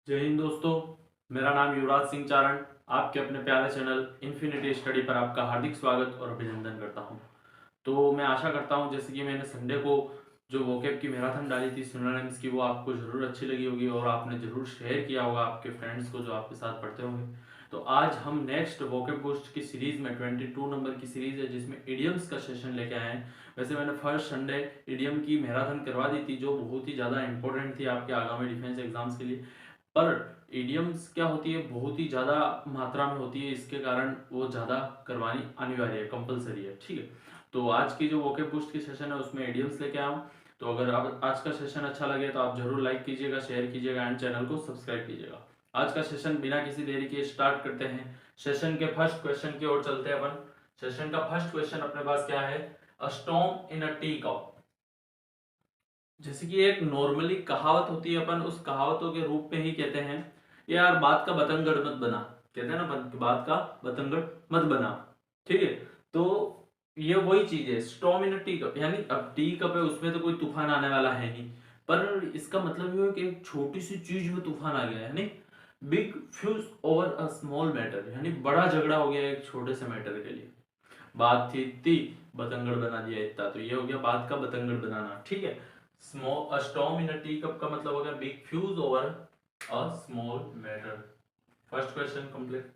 जय हिंद दोस्तों। मेरा नाम युवराज सिंह चारण। आपके अपने प्यारे चैनल इन्फिनिटी स्टडी पर आपका हार्दिक स्वागत और अभिनंदन करता हूं। तो मैं आशा करता हूं जैसे कि मैंने संडे को जो वोकैब की मैराथन डाली थी सिनोनिम्स की, वो आपको ज़रूर अच्छी लगी होगी और आपने ज़रूर शेयर किया होगा आपके फ्रेंड्स को जो आपके साथ पढ़ते होंगे। तो आज हम नेक्स्ट वोकैब बूस्ट की सीरीज़ में 22 नंबर की सीरीज़ है जिसमें इडियम्स का सेशन लेके आए हैं। वैसे मैंने फर्स्ट संडे इडियम की मैराथन करवा दी थी जो बहुत ही ज़्यादा इंपॉर्टेंट थी आपके आगामी डिफेंस एग्जाम्स के लिए। पर ईडियम्स क्या होती है, बहुत ही ज़्यादा मात्रा में होती है, इसके कारण वो ज़्यादा करवानी अनिवार्य है, कंपलसरी है। ठीक है, तो आज की जो वोकेब बूस्ट की सेशन है उसमें ईडियम्स लेके आया हूँ। तो अगर आप आज का सेशन अच्छा लगे तो आप जरूर लाइक कीजिएगा, शेयर कीजिएगा एंड चैनल को सब्सक्राइब कीजिएगा। आज का सेशन बिना किसी देरी के स्टार्ट करते हैं। सेशन के फर्स्ट क्वेश्चन की ओर चलते हैं अपन। सेशन का फर्स्ट क्वेश्चन अपने पास क्या है? अ storm in a tea cup. जैसे कि एक नॉर्मली कहावत होती है, अपन उस कहावतों के रूप में ही कहते हैं यार बात का बतंगड़ मत बना। कहते हैं ना बात का बतंगड़ मत बना। ठीक है, तो ये वही चीज है स्टॉर्म इन टी कप, यानी अब टी कप है उसमें तो कोई तूफान आने वाला है नहीं, पर इसका मतलब ये है कि एक छोटी सी चीज में तूफान आ गया है। यानी big fuss over a small matter, यानी बड़ा झगड़ा हो गया एक छोटे से मैटर के लिए। बात थी इतनी, बतंगड़ बना दिया इतना, तो ये हो गया बात का बतंगड़ बनाना। ठीक है, small a storm in a tea cup का मतलब हो गया big fuss over a small matter. First question complete.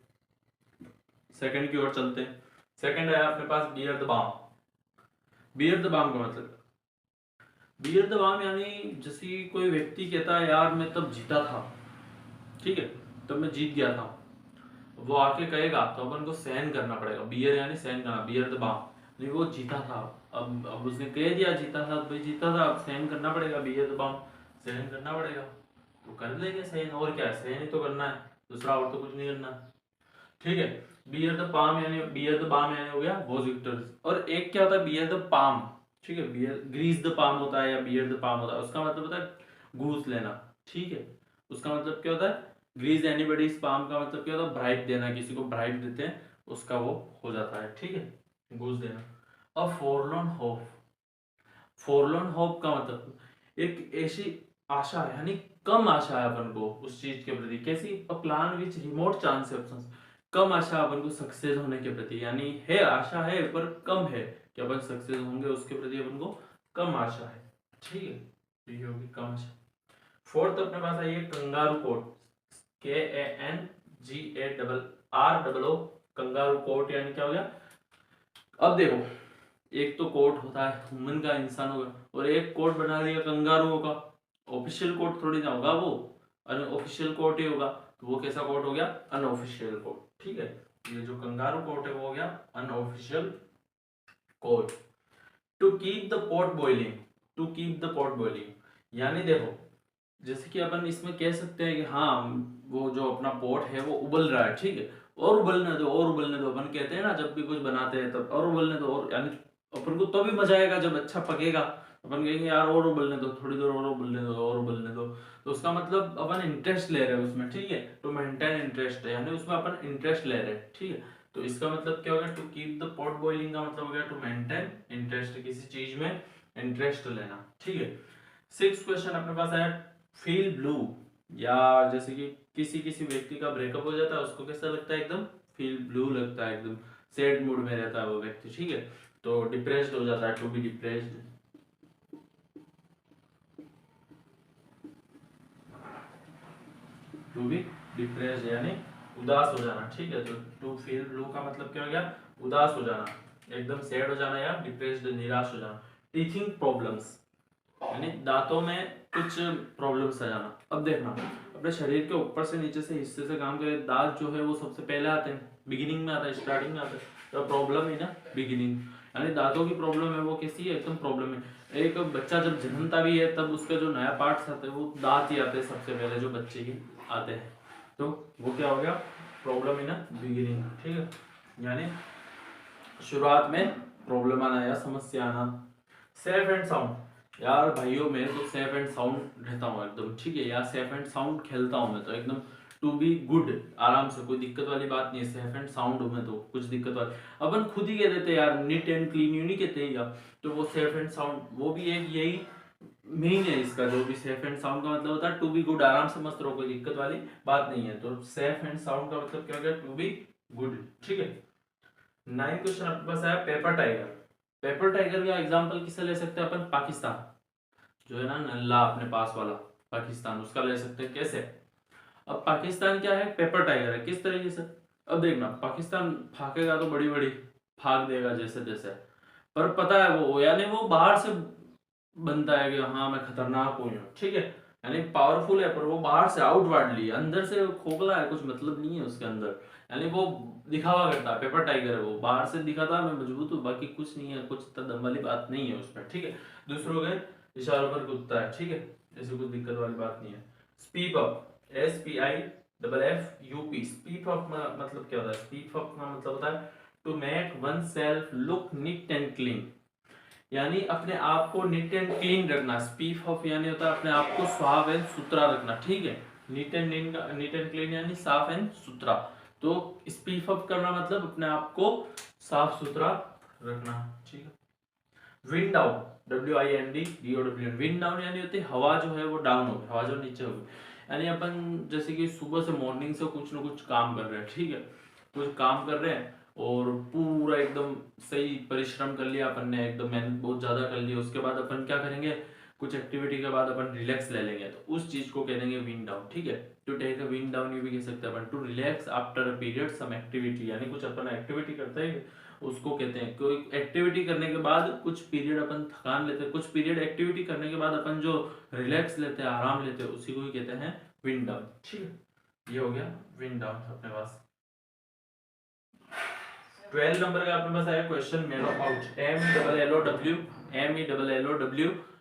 Second की ओर चलते हैं। सेकंड है अपने पास bear the palm. Bear the palm का मतलब, बियर द बाम यानी जैसे कोई व्यक्ति कहता है यार मैं तब जीता था, ठीक है, तब मैं जीत गया था, वो आके कहेगा तो अपन को सहन करना पड़ेगा। बियर यानी सहन करना, बियर द बाम, नहीं वो जीता था। अब उसने कह दिया जीता था, तो भाई जीता था, अब सहन करना पड़ेगा, बियर द बाम, सहन करना पड़ेगा। तो कर लेंगे सहन, और क्या है, सहन ही तो करना है, दूसरा और तो कुछ नहीं करना। ठीक है, बियर द पाम यानी बियर द बाम यानी हो गया वॉज विक्टर्स। और एक क्या होता है बियर द पाम, ठीक है, बियर ग्रीस द पाम होता है या बियर द पाम होता है, उसका मतलब होता है घूस लेना। ठीक है, उसका मतलब क्या होता है, ग्रीस एनीबडी पाम का मतलब क्या होता है ब्राइब देना, किसी को ब्राइब देते हैं उसका वो हो जाता है। ठीक है, घूस देना। अ फॉरलॉर्न होप, फॉरलॉर्न होप का मतलब एक ऐसी आशा है, यानी कम आशा है अपन को उस चीज के प्रति। कैसी? A plan which remote chance है ऑप्शन, कम आशा अपन को सक्सेस होने के प्रति, यानी है आशा है पर कम है कि अपन सक्सेस होंगे, उसके प्रति अपन को कम आशा है। ठीक है, तो ये होगी कम आशा। फोर्थ अपने पास आई है kangaroo court. KANGARRO, kangaroo court यानी क्या हो गया? अब देखो, एक तो कोट होता है ह्यूमन का, इंसानों का, और एक कोट बना दिया कंगारुओं का। ऑफिशियल कोट थोड़ी ना होगा वो, अनऑफिशियल कोट ही होगा। तो वो कैसा कोट हो गया? Unofficial court. ठीक है, ये जो कंगारू कोट है वो हो गया unofficial court. To keep the pot boiling, to keep the pot boiling यानी देखो, जैसे कि अपन इसमें कह सकते हैं कि हाँ वो जो अपना पॉट है वो उबल रहा है, ठीक है, और उबलने दो और उबलने दो। अपन कहते हैं ना जब भी कुछ बनाते हैं तब और उबलने दो, और यानी अपन को तो भी मजा आएगा जब अच्छा पकेगा, अपन कहेंगे यार और उबलने दो, थोड़ी देर और उबलने दो और उबलने दो। तो उसका मतलब अपन इंटरेस्ट ले रहे हैं उसमें। ठीक है, टू मेंटेन इंटरेस्ट है, यानी उसमें अपन इंटरेस्ट ले रहे हैं। ठीक है, तो इसका मतलब क्या हो गया? To keep the pot boiling का मतलब हो गया टू मेंटेन इंटरेस्ट, किसी चीज में इंटरेस्ट लेना। ठीक है, सिक्स क्वेश्चन अपने पास है फील ब्लू, या जैसे कि किसी किसी व्यक्ति का ब्रेकअप हो जाता है उसको कैसा लगता है? एकदम फील ब्लू लगता है, एकदम सैड मूड में रहता है वो व्यक्ति। ठीक है, तो डिप्रेस्ड हो जाता है, to be depressed. To be depressed यानी उदास हो जाना। ठीक है, तो टू फील ब्लू का मतलब क्या हो गया? उदास हो जाना, एकदम सैड हो जाना या डिप्रेस्ड निराश हो जाना। टीथिंग प्रॉब्लम्स यानी दांतों में कुछ प्रॉब्लम्स आ जाना। अब देखना, अपने शरीर के ऊपर से नीचे से हिस्से से काम करे, दांत जो है वो सबसे पहले आते हैं, बिगिनिंग में आता है, स्टार्टिंग में आता है। तो प्रॉब्लम है ना बिगिनिंग, यानी दांतों की प्रॉब्लम है वो कैसी है? एकदम प्रॉब्लम है। एक बच्चा जब जन्मता भी है तब उसका जो नया पार्ट्स आते हैं वो दांत ही आते हैं सबसे पहले जो बच्चे के आते हैं। तो वो क्या हो गया? प्रॉब्लम है ना बिगिनिंग। ठीक है, यानी शुरुआत में प्रॉब्लम आना या समस्या आना। सेफ एंड साउंड, यार भाइयों मैं तो सेफ एंड साउंड रहता हूँ एकदम। ठीक है, यार सेफ एंड साउंड खेलता हूँ मैं तो एकदम, टू बी गुड, आराम से, कोई दिक्कत वाली बात नहीं है। सेफ एंड साउंड हूँ मैं तो, कुछ दिक्कत वाली अपन खुद ही कह देते हैं यार, नीट एंड क्लीन, यूं नहीं कहते हैं यार। तो वो सेफ एंड साउंड वो भी एक यही मीन है इसका, जो भी सेफ एंड साउंड का मतलब होता है टू बी गुड, आराम से मस्त रहो, कोई दिक्कत वाली बात नहीं है। तो सेफ एंड साउंड का मतलब क्या हो गया, टू बी गुड। ठीक है। 9 क्वेश्चन आपके पास आया पेपर टाइगर। पेपर टाइगर का एग्जांपल किससे ले सकते हैं अपन, पाकिस्तान जो है ना नल्ला अपने पास वाला पाकिस्तान, उसका ले सकते हैं। कैसे, अब पाकिस्तान क्या है, पेपर टाइगर है। किस तरीके से, अब देखना पाकिस्तान भागेगा तो बड़ी बड़ी भाग देगा जैसे जैसे, पर पता है वो, यानी वो बाहर से बनता है कि हाँ मैं खतरनाक हूँ, ठीक है, यानी पावरफुल है, पर वो बाहर से आउटवर्डली, अंदर से खोखला है, कुछ मतलब नहीं है उसके अंदर, यानी वो दिखावा करता है। पेपर टाइगर है वो, बाहर से दिखाता मैं मजबूत हूँ, बाकी कुछ नहीं है, कुछ दम वाली बात नहीं है उसमें। ठीक है। दूसरों के इशारों पर कूदता है। ठीक है, ऐसे कुछ दिक्कत वाली बात नहीं है। स्पीप अप, SPIFFUP, स्पीप अप मतलब क्या होता है, स्पीप अप का मतलब होता है to make oneself look neat and clean, यानी अपने आप को नीट एंड क्लीन रखना। स्पीप अप यानी होता है अपने आप को साफ एंड सुथरा रखना। ठीक है, नीट एंड क्लीन यानी साफ एंड सुथरा। तो स्पीप अप करना मतलब अपने आप को साफ सुथरा रखना। ठीक है। Wind down, WIND DOWN, wind down यानी होती है हवा जो है वो डाउन हो गई, हवा जो नीचे हो गई, यानी अपन जैसे कि सुबह से मॉर्निंग से कुछ ना कुछ काम कर रहे हैं। ठीक है, कुछ काम कर रहे हैं और पूरा एकदम सही परिश्रम कर लिया अपन ने, एकदम मेहनत बहुत ज्यादा कर ली, उसके बाद अपन क्या करेंगे, कुछ एक्टिविटी के बाद अपन रिलैक्स ले लेंगे, तो उस चीज को कह देंगे विंड डाउन। ठीक है, to take a wind down ये भी कह सकते हैं अपन, to relax after a period some activity, यानी कुछ अपन एक्टिविटी करते हैं उसको कहते हैं। कोई एक्टिविटी करने के बाद कुछ पीरियड अपन थकान लेते हैं, कुछ पीरियड एक्टिविटी करने के बाद अपन जो रिलैक्स लेते हैं, आराम लेते हैं, उसी को ही कहते हैं विंड डाउन। ठीक है, ये हो गया विंड डाउन अपने पास। 12 नंबर का अपने पास आया क्वेश्चन, मेलो आउट,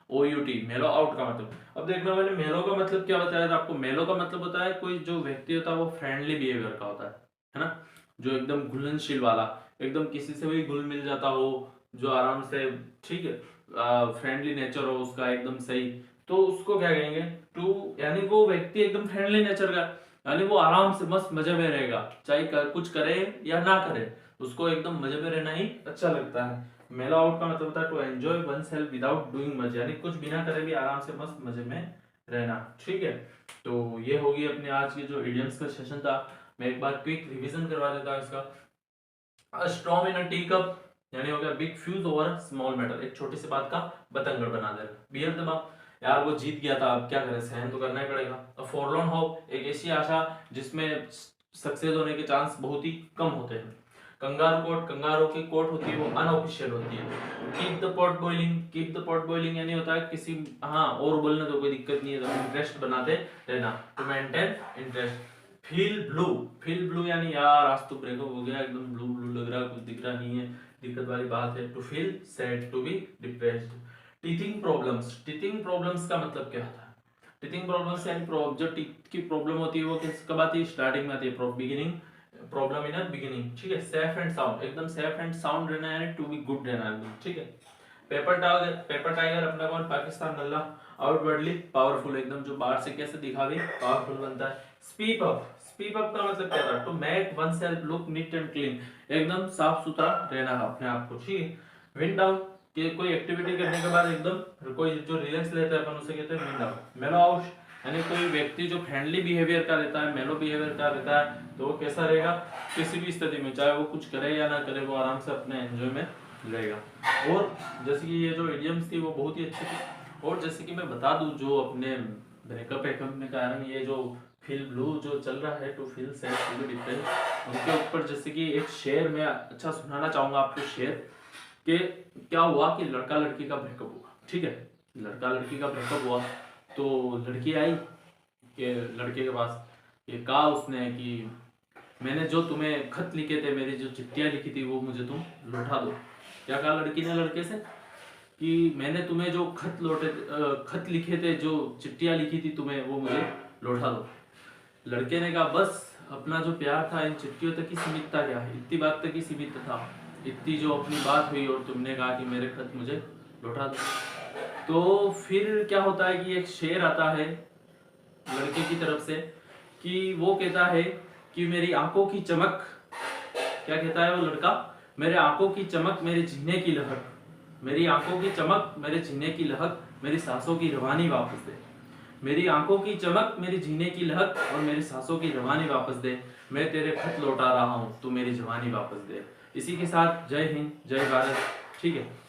MELLOWOUT, मेलो आउट का मतलब। अब देखना, मैंने मेलो का मतलब क्या बताया था आपको, मेलो का मतलब होता है कोई जो व्यक्ति होता है वो फ्रेंडली बिहेवियर का होता है ना, जो एकदम घुलनशील वाला, एकदम किसी से भी घुल मिल जाता हो, जो आराम से, ठीक है, फ्रेंडली नेचर हो उसका एकदम सही, तो उसको क्या कहेंगे, टू, यानी वो व्यक्ति एकदम फ्रेंडली नेचर का, यानी वो आराम से मस्त मजे में रहेगा, चाहे कुछ करे या ना करे, उसको एकदम मजे में रहना ही अच्छा लगता है। मेलो आउट का मतलब होता है to enjoy oneself without doing much, यानी कुछ बिना करे भी आराम से मस्त मजे में रहना। ठीक है, तो ये होगी अपने आज के जो इडियम्स का सेशन था। मैं एक बार क्विक रिवीजन करवा देता हूँ इसका। A storm in a teacup यानी हो गया big fuss over small matter, एक छोटी सी बात का बतंगड़ बना देना। बियर द बाप, यार वो जीत गया था, अब क्या करें, सहन तो करना ही पड़ेगा। अ फॉरलॉर्न होप, एक ऐसी आशा जिसमें सक्सेस होने के चांस बहुत ही कम होते हैं। कंगारू कोर्ट, कंगारू की कोर्ट होती है वो अनऑफिशियल होती है। Keep the pot boiling, keep the pot boiling यानी होता है किसी, हाँ और बोलने तो कोई दिक्कत नहीं है, तो इंटरेस्ट बनाते रहना, to maintain interest. Feel blue, feel blue यानी यार आज तो ब्रेकअप हो गया, एकदम ब्लू ब्लू लग रहा है, कुछ दिख रहा नहीं है, दिक्कत वाली बात है। To feel sad, to be depressed. Teething problems, teething problems का मतलब क्या होता है, टीथिंग प्रॉब्लम्स यानी जो टीथ की प्रॉब्लम होती है वो कब आती है, स्टार्टिंग में आती है, beginning, problem in a beginning. ठीक है, सेफ एंड साउंड, एकदम सेफ एंड साउंड रहना है, टू बी गुड रहना है। ठीक है। पेपर टाइगर, पेपर टाइगर अपना कौन, पाकिस्तान नल्ला, आउटवर्डली पावरफुल, एकदम जो बाहर से कैसे दिखावे पावरफुल बनता है। स्पीप अप, स्पीप अप का मतलब क्या था, to make oneself look neat and clean, एकदम साफ सुथरा रहना अपने आप को। ठीक है। विंड डाउन, कि कोई एक्टिविटी करने के बाद एकदम कोई जो रिलैक्स लेता है अपन उसे कहते हैं विंड डाउन। मेलो आउट यानी कोई व्यक्ति जो फ्रेंडली बिहेवियर का रहता है, मेलो बिहेवियर का रहता है, तो वो कैसा रहेगा, किसी भी स्थिति में चाहे वो कुछ करे या ना करे, वो आराम से अपने एंजॉय में रहेगा। और जैसे कि ये जो इडियम्स थी वो बहुत ही अच्छी थी। और जैसे कि मैं बता दूं, जो अपने ब्रेकअप एकअप के कारण ये जो फील ब्लू जो चल रहा है, to feel sad to be depressed, उनके ऊपर जैसे कि एक शेर मैं अच्छा सुनाना चाहूंगा आपको। शेर कि क्या हुआ कि लड़का लड़की का ब्रेकअप हुआ। ठीक है, लड़का लड़की का ब्रेकअप हुआ, तो लड़की आई कि लड़के के पास, ये कहा उसने कि मैंने जो तुम्हें खत लिखे थे, मेरी जो चिट्ठियां लिखी थी, वो मुझे तुम लौटा दो। क्या कहा लड़की ने लड़के से कि मैंने तुम्हें जो खत लिखे थे, जो चिट्ठियां लिखी थी तुम्हें, वो मुझे लौटा दो। लड़के ने कहा बस अपना जो प्यार था इन चिट्ठियों तक ही सीमित था क्या, इतनी बात तक ही सीमित था, इतनी जो अपनी बात हुई और तुमने कहा कि मेरे खत मुझे लौटा दो। तो फिर क्या होता है कि एक शेर आता है लड़के की तरफ से, कि वो कहता है कि मेरी आंखों की चमक, क्या कहता है वो लड़का, मेरे आंखों की चमक मेरे जीने की लहर, मेरी आंखों की चमक, मेरे जीने की लहक, मेरी सांसों की रवानी वापस दे। मेरी आंखों की चमक, मेरी जीने की लहक और मेरी सांसों की रवानी वापस दे। मैं तेरे खत लौटा रहा हूँ, तू मेरी जवानी वापस दे। इसी के साथ जय हिंद, जय भारत। ठीक है।